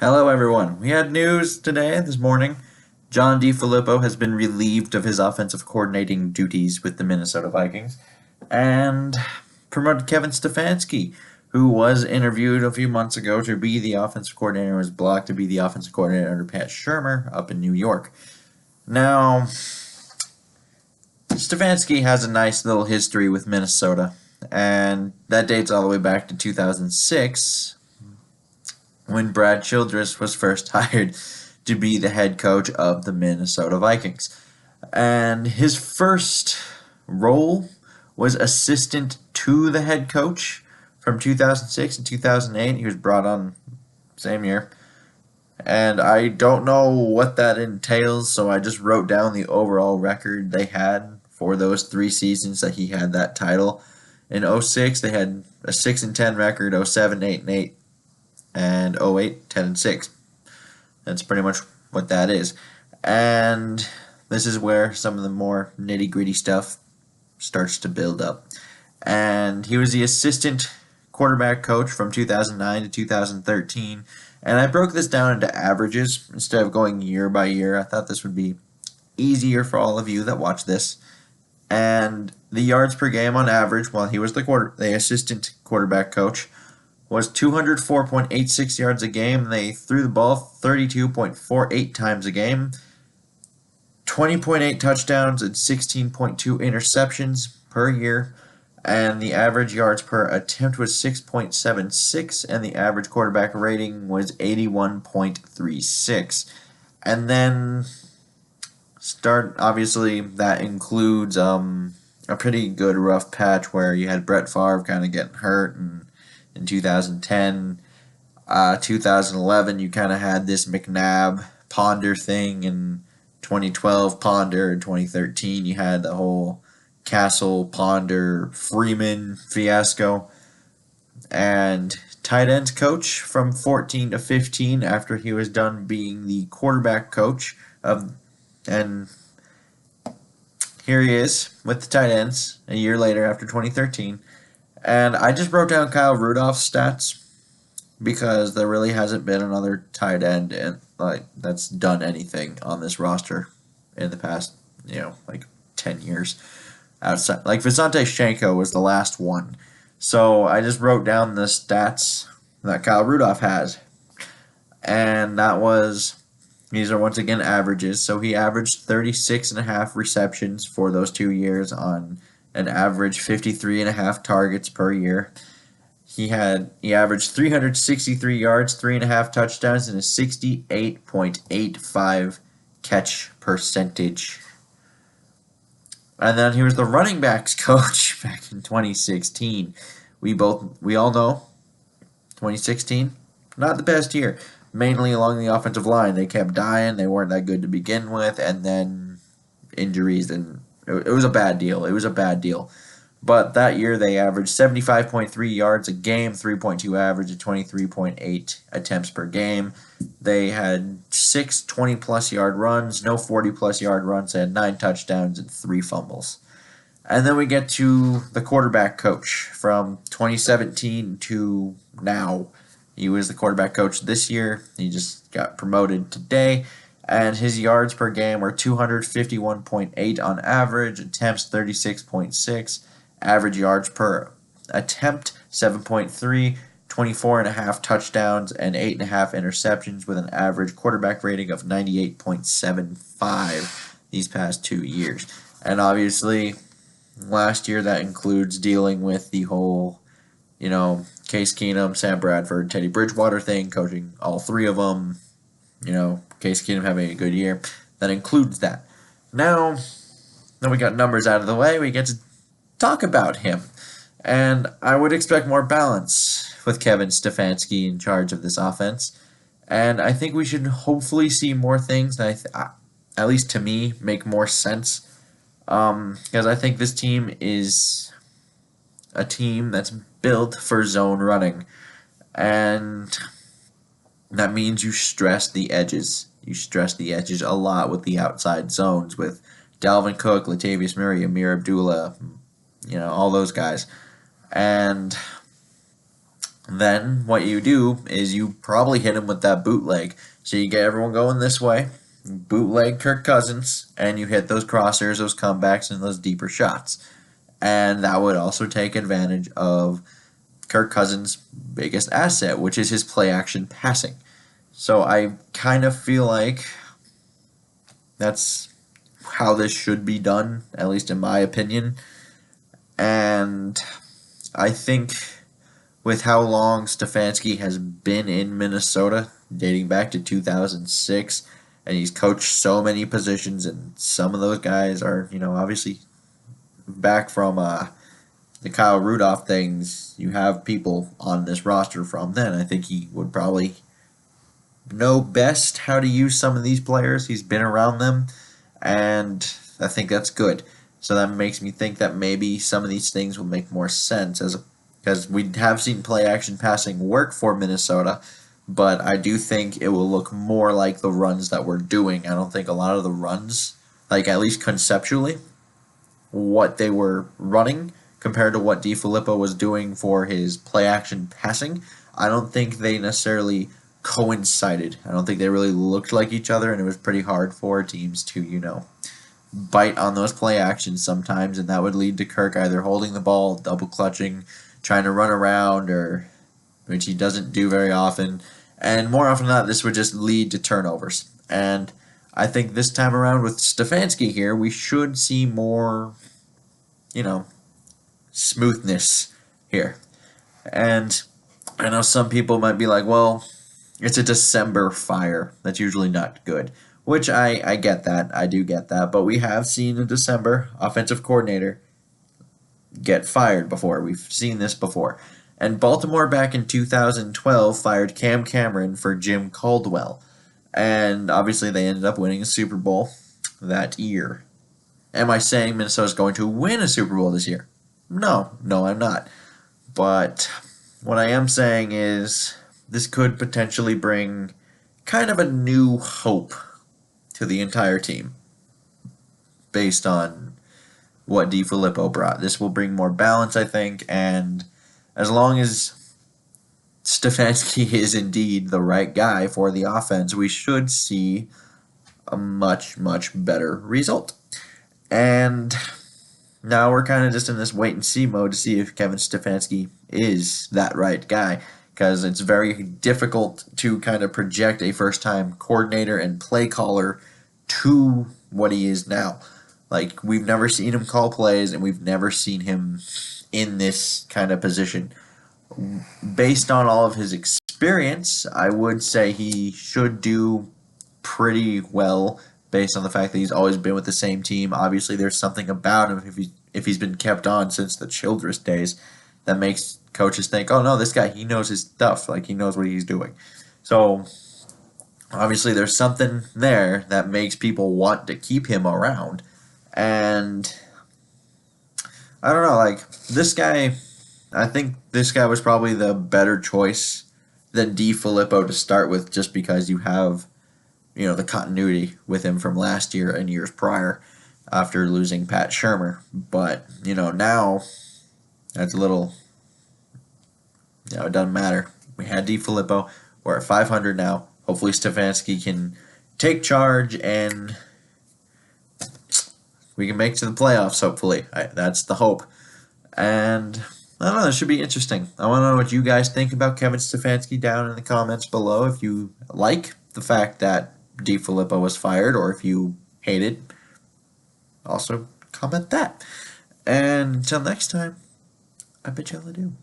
Hello, everyone. We had news today, this morning. John DeFilippo has been relieved of his offensive coordinating duties with the Minnesota Vikings and promoted Kevin Stefanski, who was interviewed a few months ago to be the offensive coordinator, was blocked to be the offensive coordinator under Pat Shurmur up in New York. Now, Stefanski has a nice little history with Minnesota, and that dates all the way back to 2006 when Brad Childress was first hired to be the head coach of the Minnesota Vikings. And his first role was assistant to the head coach from 2006 and 2008. He was brought on same year. And I don't know what that entails, so I just wrote down the overall record they had for those 3 seasons that he had that title. In 06, they had a 6-10 record, 07, 8-8, and 08, 10-6. That's pretty much what that is. And this is where some of the more nitty-gritty stuff starts to build up. And he was the assistant quarterback coach from 2009 to 2013. And I broke this down into averages instead of going year by year. I thought this would be easier for all of you that watch this. And the yards per game on average while he was the assistant quarterback coach was 204.86 yards a game. They threw the ball 32.48 times a game, 20.8 touchdowns and 16.2 interceptions per year, and the average yards per attempt was 6.76, and the average quarterback rating was 81.36. And then obviously that includes a pretty good rough patch where you had Brett Favre kind of getting hurt, and in 2010, 2011, you kind of had this McNabb Ponder thing. In 2012, Ponder. In 2013, you had the whole Castle Ponder Freeman fiasco. And tight ends coach from 14 to 15 after he was done being the quarterback coach and here he is with the tight ends a year later after 2013. And I just wrote down Kyle Rudolph's stats because there really hasn't been another tight end that's done anything on this roster in the past, 10 years. Outside, Visanthe Shenko was the last one. So I just wrote down the stats that Kyle Rudolph has. And these are once again averages. So he averaged 36.5 receptions for those 2 years on an average 53.5 targets per year. He averaged 363 yards, 3.5 touchdowns, and a 68.85 catch percentage. And then he was the running backs coach back in 2016. We all know 2016, not the best year. Mainly along the offensive line. They kept dying. They weren't that good to begin with, and then injuries, and it was a bad deal. But that year they averaged 75.3 yards a game, 3.2 average, and 23.8 attempts per game. They had 6 20-plus yard runs, no 40-plus yard runs. They had 9 touchdowns and 3 fumbles. And then we get to the quarterback coach from 2017 to now. He was the quarterback coach this year. He just got promoted today. And his yards per game were 251.8 on average, attempts 36.6, average yards per attempt 7.3, 24.5 touchdowns, and 8.5 interceptions with an average quarterback rating of 98.75 these past 2 years. And obviously, last year that includes dealing with the whole, Case Keenum, Sam Bradford, Teddy Bridgewater thing, coaching all 3 of them. Case Keenum having a good year. That includes that. Now that we got numbers out of the way, we get to talk about him. And I would expect more balance with Kevin Stefanski in charge of this offense. And I think we should hopefully see more things that, at least to me, make more sense. Because I think this team is a team that's built for zone running. And that means you stress the edges. You stress the edges a lot with the outside zones with Dalvin Cook, Latavius Murray, Amir Abdullah, all those guys. And then what you do is you probably hit him with that bootleg. So you get everyone going this way, bootleg Kirk Cousins, and you hit those crossers, those comebacks, and those deeper shots. And that would also take advantage of Kirk Cousins' biggest asset, which is his play action passing. So I kind of feel like that's how this should be done, at least in my opinion. And I think with how long Stefanski has been in Minnesota, dating back to 2006, and he's coached so many positions, and some of those guys are, obviously back from the Kyle Rudolph things. You have people on this roster from then. I think he would probably know best how to use some of these players. He's been around them, and I think that's good. So that makes me think that maybe some of these things will make more sense because we have seen play action passing work for Minnesota, but I do think it will look more like the runs that we're doing. I don't think a lot of the runs, like at least conceptually, what they were running compared to what DeFilippo was doing for his play action passing, I don't think they necessarily coincided. I don't think they really looked like each other, and it was pretty hard for teams to, bite on those play actions sometimes, and that would lead to Kirk either holding the ball, double clutching, trying to run around, or which he doesn't do very often. And more often than not, this would just lead to turnovers. And I think this time around with Stefanski here, we should see more, smoothness here. And I know some people might be like, well, it's a December fire. That's usually not good. Which I get that. I do get that. But we have seen a December offensive coordinator get fired before. We've seen this before. And Baltimore back in 2012 fired Cam Cameron for Jim Caldwell. And obviously they ended up winning a Super Bowl that year. Am I saying Minnesota's going to win a Super Bowl this year? No, I'm not. But what I am saying is this could potentially bring kind of a new hope to the entire team based on what DeFilippo brought. This will bring more balance, I think, and as long as Stefanski is indeed the right guy for the offense, we should see a much, much better result. And now we're kind of just in this wait-and-see mode to see if Kevin Stefanski is that right guy, because it's very difficult to kind of project a first-time coordinator and play caller to what he is now. Like, we've never seen him call plays, and we've never seen him in this kind of position. Based on all of his experience, I would say he should do pretty well based on the fact that he's always been with the same team. Obviously, there's something about him if he's been kept on since the Childress days that makes coaches think, oh, no, this guy, he knows his stuff. Like, he knows what he's doing. So, obviously, there's something there that makes people want to keep him around. And I don't know, like, this guy, I think this guy was probably the better choice than DeFilippo to start with, just because you have, the continuity with him from last year and years prior after losing Pat Shurmur. But, now that's a little, it doesn't matter. We had DeFilippo. We're at 500 now. Hopefully Stefanski can take charge and we can make it to the playoffs, hopefully. That's the hope. And I don't know, it should be interesting. I want to know what you guys think about Kevin Stefanski down in the comments below. If you like the fact that DeFilippo was fired or if you hate it, also comment that. And until next time, I bet y'all do.